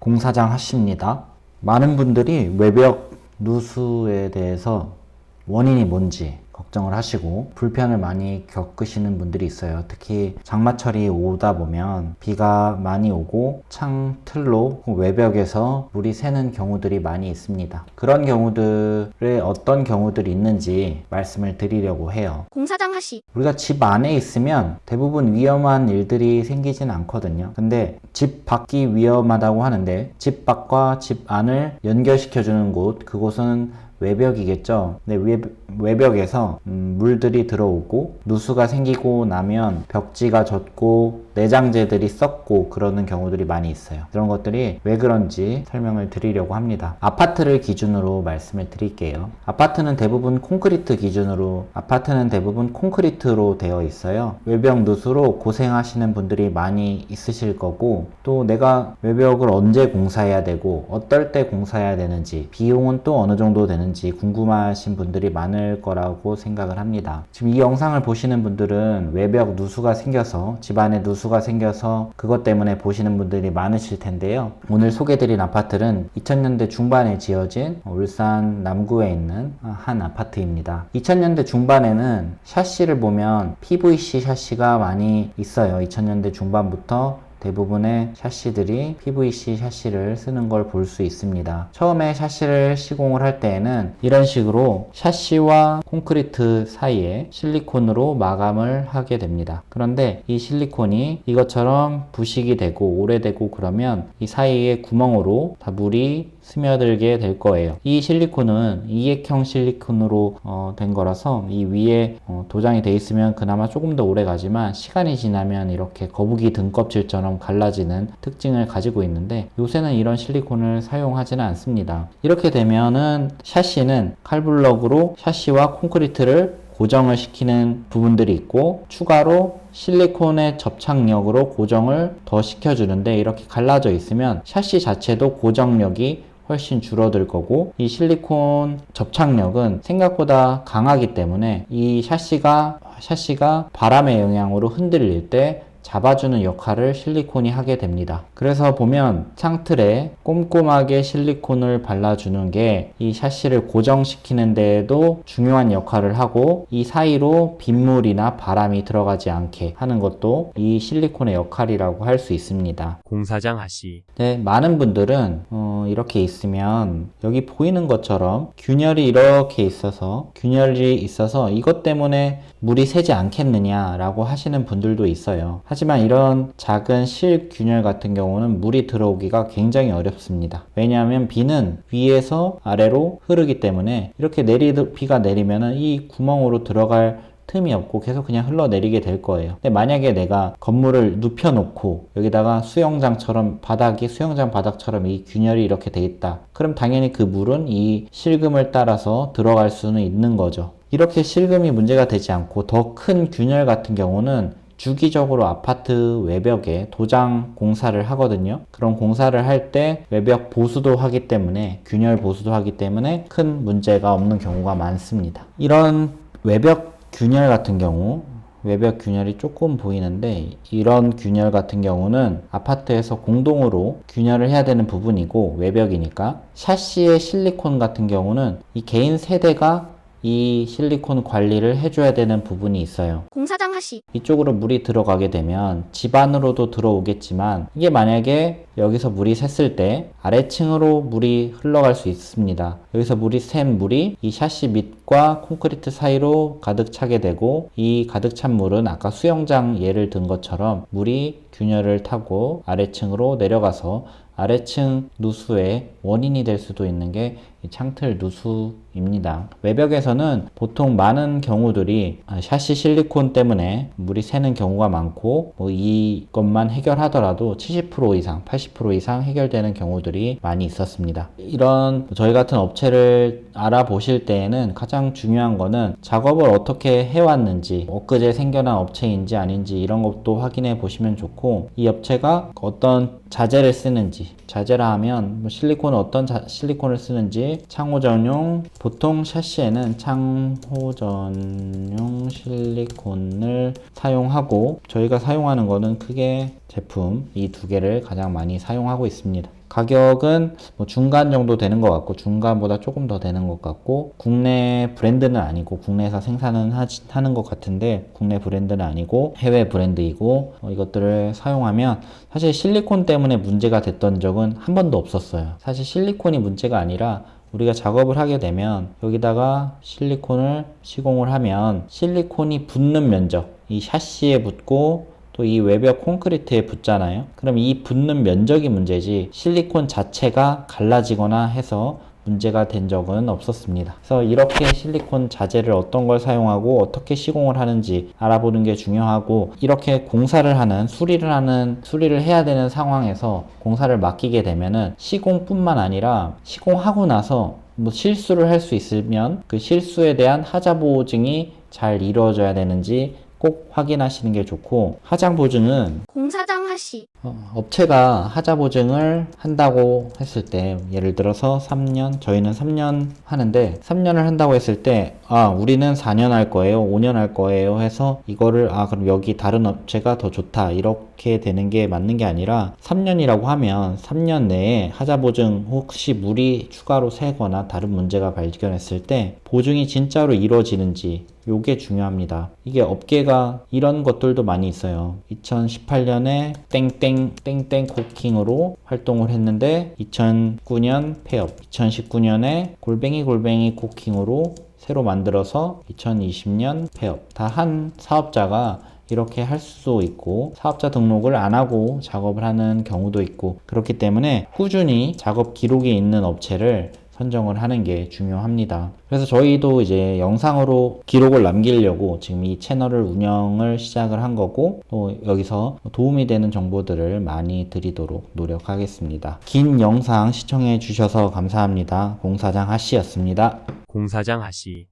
공사장 하씨입니다. 많은 분들이 외벽 누수에 대해서 원인이 뭔지 걱정을 하시고 불편을 많이 겪으시는 분들이 있어요. 특히 장마철이 오다 보면 비가 많이 오고 창 틀로 외벽에서 물이 새는 경우들이 많이 있습니다. 그런 경우들에 어떤 경우들이 있는지 말씀을 드리려고 해요. 공사장 하씨. 우리가 집 안에 있으면 대부분 위험한 일들이 생기진 않거든요. 근데 집 밖이 위험하다고 하는데 집 밖과 집 안을 연결시켜주는 곳, 그곳은 외벽이겠죠. 근데 외벽에서 물들이 들어오고 누수가 생기고 나면 벽지가 젖고 내장재들이 썩고 그러는 경우들이 많이 있어요. 그런 것들이 왜 그런지 설명을 드리려고 합니다. 아파트를 기준으로 말씀을 드릴게요. 아파트는 대부분 콘크리트로 되어 있어요. 외벽 누수로 고생하시는 분들이 많이 있으실 거고, 또 내가 외벽을 언제 공사해야 되고 어떨 때 공사해야 되는지, 비용은 또 어느 정도 되는지 궁금하신 분들이 많을 거라고 생각을 합니다. 지금 이 영상을 보시는 분들은 외벽 누수가 생겨서, 집안에 누수가 생겨서 그것 때문에 보시는 분들이 많으실 텐데요. 오늘 소개드린 아파트는 2000년대 중반에 지어진 울산 남구에 있는 한 아파트입니다. 2000년대 중반에는 샤시를 보면 PVC 샤시가 많이 있어요. 2000년대 중반부터 대부분의 샤시들이 PVC 샤시를 쓰는 걸 볼 수 있습니다. 처음에 샤시를 시공을 할 때에는 이런 식으로 샤시와 콘크리트 사이에 실리콘으로 마감을 하게 됩니다. 그런데 이 실리콘이 이것처럼 부식이 되고 오래되고 그러면 이 사이에 구멍으로 다 물이 스며들게 될 거예요. 이 실리콘은 이액형 실리콘으로 된 거라서 이 위에 도장이 돼 있으면 그나마 조금 더 오래 가지만, 시간이 지나면 이렇게 거북이 등껍질처럼 갈라지는 특징을 가지고 있는데, 요새는 이런 실리콘을 사용하지는 않습니다. 이렇게 되면은 샤시는 칼블럭으로 샤시와 콘크리트를 고정을 시키는 부분들이 있고, 추가로 실리콘의 접착력으로 고정을 더 시켜주는데, 이렇게 갈라져 있으면 샤시 자체도 고정력이 훨씬 줄어들 거고, 이 실리콘 접착력은 생각보다 강하기 때문에 이 샤시가 바람의 영향으로 흔들릴 때 잡아주는 역할을 실리콘이 하게 됩니다. 그래서 보면 창틀에 꼼꼼하게 실리콘을 발라주는 게 이 샤시를 고정시키는 데에도 중요한 역할을 하고, 이 사이로 빗물이나 바람이 들어가지 않게 하는 것도 이 실리콘의 역할이라고 할 수 있습니다. 공사장 하씨. 네, 많은 분들은 이렇게 있으면 여기 보이는 것처럼 균열이 이렇게 있어서 이것 때문에 물이 새지 않겠느냐라고 하시는 분들도 있어요. 하지만 이런 작은 실균열 같은 경우는 물이 들어오기가 굉장히 어렵습니다. 왜냐하면 비는 위에서 아래로 흐르기 때문에 이렇게 비가 내리면은 이 구멍으로 들어갈 틈이 없고 계속 그냥 흘러내리게 될 거예요. 근데 만약에 내가 건물을 눕혀놓고 여기다가 바닥이 수영장 바닥처럼 이 균열이 이렇게 돼 있다. 그럼 당연히 그 물은 이 실금을 따라서 들어갈 수는 있는 거죠. 이렇게 실금이 문제가 되지 않고 더 큰 균열 같은 경우는 주기적으로 아파트 외벽에 도장 공사를 하거든요. 그런 공사를 할 때 외벽 보수도 하기 때문에, 균열 보수도 하기 때문에 큰 문제가 없는 경우가 많습니다. 이런 외벽 균열이 조금 보이는데, 이런 균열 같은 경우는 아파트에서 공동으로 균열을 해야 되는 부분이고, 외벽이니까. 샤시의 실리콘 같은 경우는 이 개인 세대가 이 실리콘 관리를 해줘야 되는 부분이 있어요. 공사장 하씨. 이쪽으로 물이 들어가게 되면 집 안으로도 들어오겠지만, 이게 만약에 여기서 물이 샜을 때 아래층으로 물이 흘러갈 수 있습니다. 여기서 물이 이 샤시 밑과 콘크리트 사이로 가득 차게 되고, 이 가득 찬 물은 아까 수영장 예를 든 것처럼 물이 균열을 타고 아래층으로 내려가서 아래층 누수의 원인이 될 수도 있는 게 이 창틀 누수입니다. 외벽에서는 보통 많은 경우들이 샤시 실리콘 때문에 물이 새는 경우가 많고, 이것만 해결하더라도 70% 이상, 80% 이상 해결되는 경우들이 많이 있었습니다. 이런 저희 같은 업체를 알아보실 때에는 가장 중요한 거는 작업을 어떻게 해왔는지, 엊그제 생겨난 업체인지 아닌지 이런 것도 확인해 보시면 좋고, 이 업체가 어떤 자재를 쓰는지, 자재라 하면 어떤 실리콘을 쓰는지, 창호 전용, 보통 샤시에는 창호 전용 실리콘을 사용하고, 저희가 사용하는 거는 크게 제품 이 두 개를 가장 많이 사용하고 있습니다. 가격은 뭐 중간 정도 되는 것 같고, 중간보다 조금 더 되는 것 같고, 국내 브랜드는 아니고, 국내에서 생산은 하는 것 같은데, 국내 브랜드는 아니고, 해외 브랜드이고, 이것들을 사용하면 사실 실리콘 때문에 문제가 됐던 적은 한 번도 없었어요. 사실 실리콘이 문제가 아니라 우리가 작업을 하게 되면 여기다가 실리콘을 시공을 하면 실리콘이 붙는 면적, 이 샤시에 붙고 또 이 외벽 콘크리트에 붙잖아요. 그럼 이 붙는 면적이 문제지 실리콘 자체가 갈라지거나 해서 문제가 된 적은 없었습니다. 그래서 이렇게 실리콘 자재를 어떤 걸 사용하고 어떻게 시공을 하는지 알아보는 게 중요하고, 이렇게 공사를 하는, 수리를 해야 되는 상황에서 공사를 맡기게 되면은 시공뿐만 아니라 시공하고 나서 뭐 실수를 할 수 있으면 그 실수에 대한 하자 보증이 잘 이루어져야 되는지 꼭 확인하시는 게 좋고, 하자 보증은 공사장 하시. 업체가 하자 보증을 한다고 했을 때, 예를 들어서 3년, 저희는 3년 하는데 3년을 한다고 했을 때, 우리는 4년 할 거예요, 5년 할 거예요 해서 이거를 그럼 여기 다른 업체가 더 좋다 이렇게 되는 게 맞는 게 아니라, 3년이라고 하면 3년 내에 하자 보증 혹시 물이 추가로 새거나 다른 문제가 발견했을 때 보증이 진짜로 이루어지는지, 요게 중요합니다. 이게 업계가 이런 것들도 많이 있어요. 2018년에 땡땡 코킹으로 활동을 했는데 2009년 폐업, 2019년에 골뱅이 코킹으로 새로 만들어서 2020년 폐업. 다 한 사업자가 이렇게 할 수도 있고, 사업자 등록을 안 하고 작업을 하는 경우도 있고, 그렇기 때문에 꾸준히 작업 기록이 있는 업체를 선정을 하는 게 중요합니다. 그래서 저희도 이제 영상으로 기록을 남기려고 지금 이 채널을 운영을 시작을 한 거고, 또 여기서 도움이 되는 정보들을 많이 드리도록 노력하겠습니다. 긴 영상 시청해 주셔서 감사합니다. 공사장 하씨였습니다. 공사장 하시